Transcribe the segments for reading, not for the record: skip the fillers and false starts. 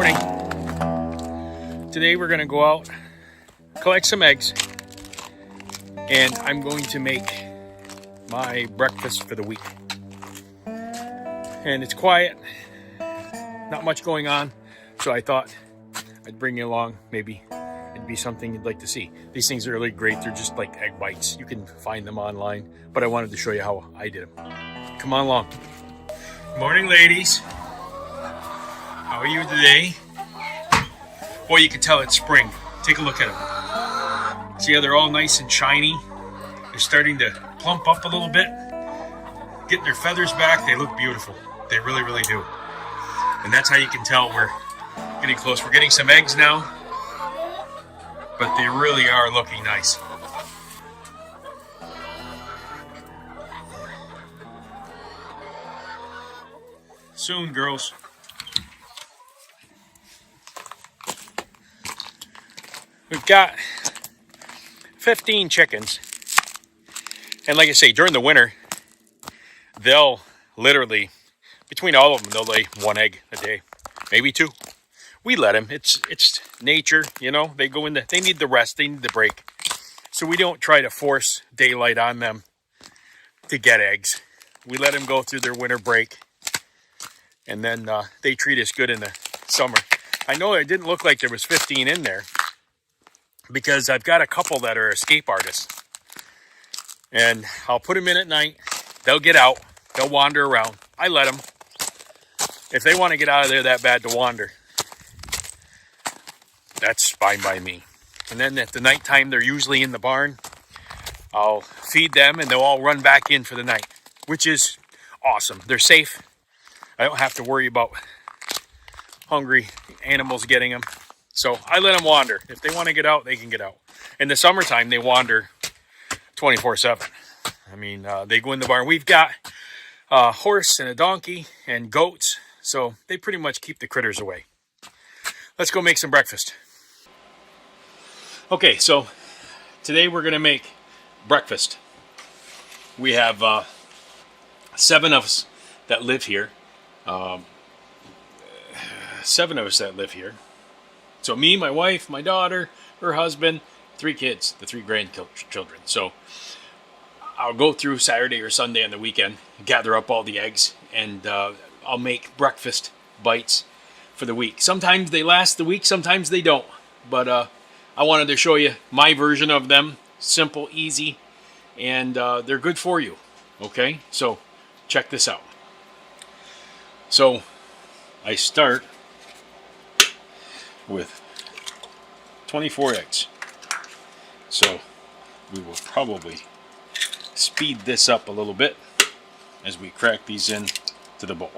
Morning. Today we're going to go out, collect some eggs, and I'm going to make my breakfast for the week. And it's quiet, not much going on, so I thought I'd bring you along. Maybe it'd be something you'd like to see. These things are really great. They're just like egg whites. You can find them online, but I wanted to show you how I did them. Come on along. Morning, ladies. How are you today? Boy, you can tell it's spring. Take a look at them. See how they're all nice and shiny? They're starting to plump up a little bit. Getting their feathers back. They look beautiful. They really, really do. And that's how you can tell we're getting close. We're getting some eggs now, but they really are looking nice. Soon, girls. We've got 15 chickens. And like I say, during the winter, they'll literally, between all of them, they'll lay one egg a day, maybe two. We let them. It's nature, you know. They need the rest, they need the break. So we don't try to force daylight on them to get eggs. We let them go through their winter break, and then they treat us good in the summer. I know it didn't look like there was 15 in there, because I've got a couple that are escape artists. And I'll put them in at night. They'll get out. They'll wander around. I let them. If they want to get out of there that bad to wander, that's fine by me. And then at the nighttime, they're usually in the barn. I'll feed them and they'll all run back in for the night, which is awesome. They're safe. I don't have to worry about hungry animals getting them. So I let them wander. If they want to get out, they can get out. In the summertime, they wander 24/7. I mean, they go in the barn. We've got a horse and a donkey and goats, so they pretty much keep the critters away. Let's go make some breakfast. Okay, so today we're going to make breakfast. We have 7 of us that live here. 7 of us that live here. So me, my wife, my daughter, her husband, 3 kids, the 3 grandchildren. So I'll go through Saturday or Sunday on the weekend, gather up all the eggs, and I'll make breakfast bites for the week. Sometimes they last the week, sometimes they don't. But I wanted to show you my version of them. Simple, easy, and they're good for you. Okay, so check this out. So I start with 24 eggs. So we will probably speed this up a little bit as we crack these in to the bowl.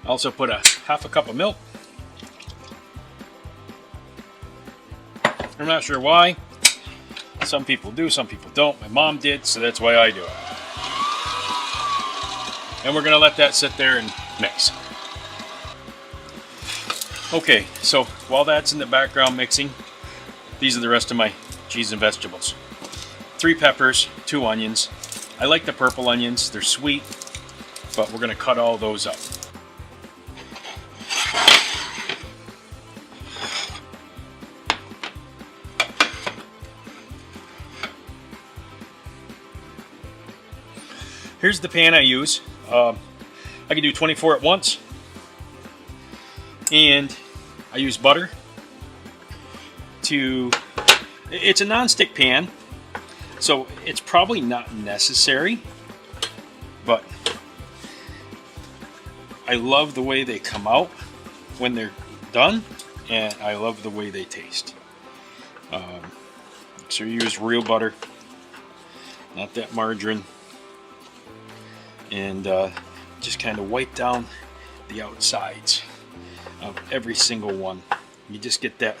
Also put a half a cup of milk. I'm not sure why. Some people do, some people don't. My mom did, so that's why I do it. And we're going to let that sit there and mix. Okay, so while that's in the background mixing, these are the rest of my cheese and vegetables. 3 peppers, 2 onions. I like the purple onions. They're sweet, but we're going to cut all those up. Here's the pan I use. I can do 24 at once. And I use butter it's a non-stick pan, so it's probably not necessary, but I love the way they come out when they're done, and I love the way they taste. So you use real butter, not that margarine. And just kind of wipe down the outsides of every single one. You just get that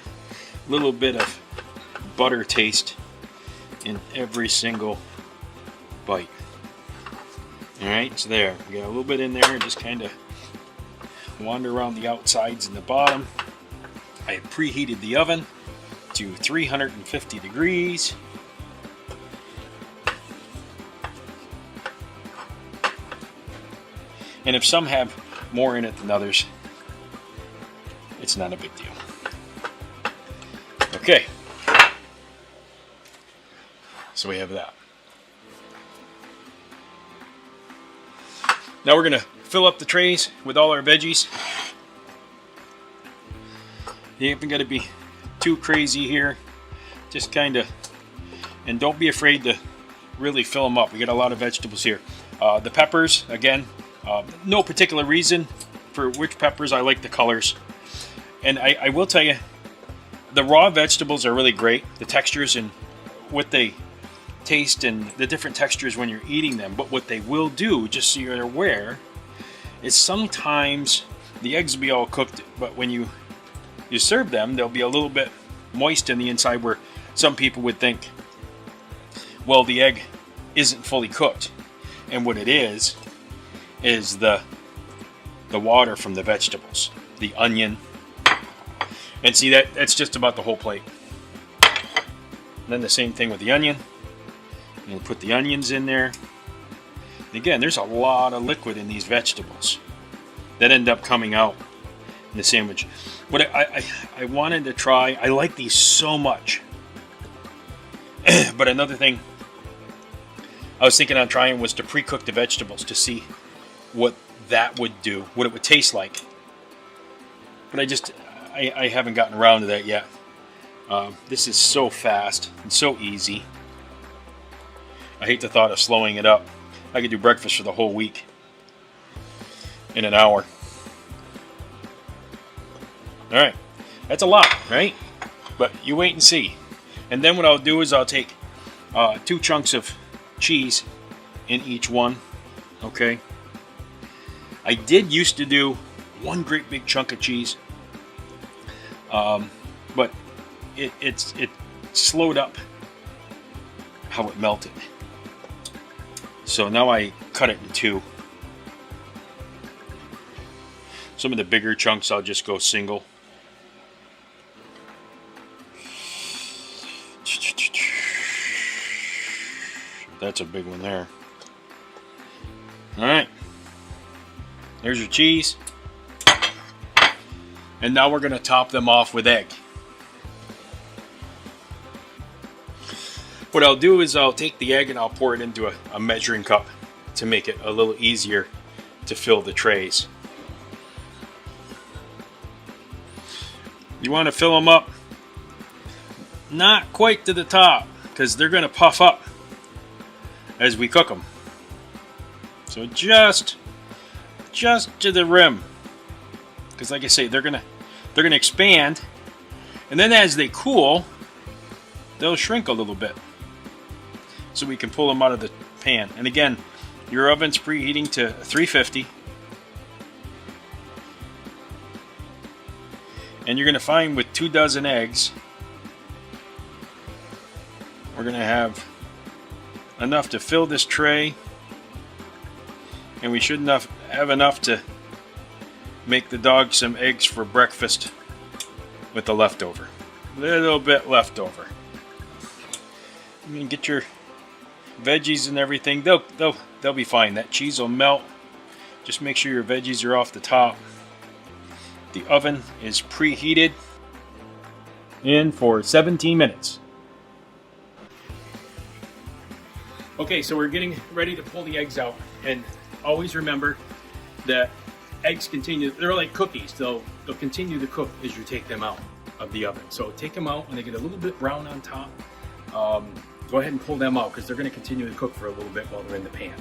little bit of butter taste in every single bite. Alright, so there, we got a little bit in there, just kind of wander around the outsides and the bottom. I preheated the oven to 350 degrees. And if some have more in it than others, it's not a big deal. Okay. So we have that. Now we're going to fill up the trays with all our veggies. You ain't got to be too crazy here. Just kind of, and don't be afraid to really fill them up. We got a lot of vegetables here. The peppers, again, no particular reason for which peppers. I like the colors. And I will tell you, the raw vegetables are really great. The textures and what they taste and the different textures when you're eating them. But what they will do, just so you're aware, is sometimes the eggs will be all cooked, but when you serve them, they'll be a little bit moist in the inside, where some people would think, well, the egg isn't fully cooked. And what it is the water from the vegetables, the onion. And see, that's just about the whole plate. And then the same thing with the onion. And we'll put the onions in there. And again, there's a lot of liquid in these vegetables that end up coming out in the sandwich. What I wanted to try, I like these so much. But another thing I was thinking on trying was to pre-cook the vegetables to see what that would do, what it would taste like. But I haven't gotten around to that yet. This is so fast and so easy. I hate the thought of slowing it up. I could do breakfast for the whole week in an hour. All right, that's a lot, right? But you wait and see. And then what I'll do is I'll take 2 chunks of cheese in each one. Okay. I did used to do 1 great big chunk of cheese, but it slowed up how it melted. So now I cut it in 2. Some of the bigger chunks I'll just go single. That's a big one there. All right. There's your cheese. And now we're going to top them off with egg. What I'll do is I'll take the egg and I'll pour it into a measuring cup to make it a little easier to fill the trays. You want to fill them up not quite to the top, because they're going to puff up as we cook them. So just to the rim, because like I say, they're gonna expand, and then as they cool, they'll shrink a little bit, so we can pull them out of the pan. And again, your oven's preheating to 350, and you're gonna find with 2 dozen eggs, we're gonna have enough to fill this tray, and we should have enough to make the dog some eggs for breakfast with the leftover. A little bit left over. You can get your veggies and everything. They'll be fine. That cheese will melt. Just make sure your veggies are off the top. The oven is preheated in for 17 minutes. Okay, so we're getting ready to pull the eggs out, and always remember that eggs they're like cookies. They'll continue to cook as you take them out of the oven. So take them out when they get a little bit brown on top. Go ahead and pull them out, because they're going to continue to cook for a little bit while they're in the pan.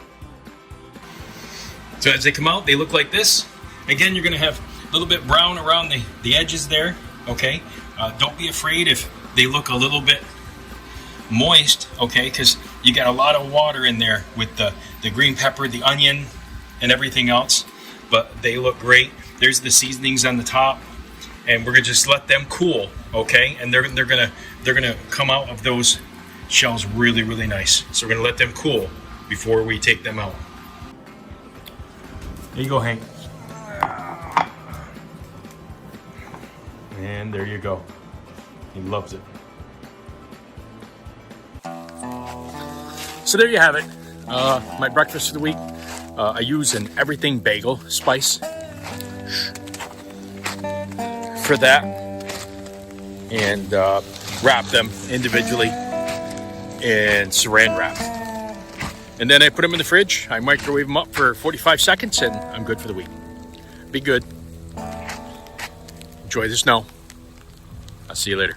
So as they come out, they look like this. Again, you're going to have a little bit brown around the edges there. Okay, don't be afraid if they look a little bit moist, okay, because you got a lot of water in there with the green pepper, the onion, and everything else. But they look great. There's the seasonings on the top, and we're gonna just let them cool, okay? And they're gonna come out of those shells really, really nice. So we're gonna let them cool before we take them out. There you go, Hank. And there you go. He loves it. So there you have it. My breakfast of the week. I use an everything bagel spice for that. And wrap them individually in saran wrap. And then I put them in the fridge. I microwave them up for 45 seconds and I'm good for the week. Be good. Enjoy the snow. I'll see you later.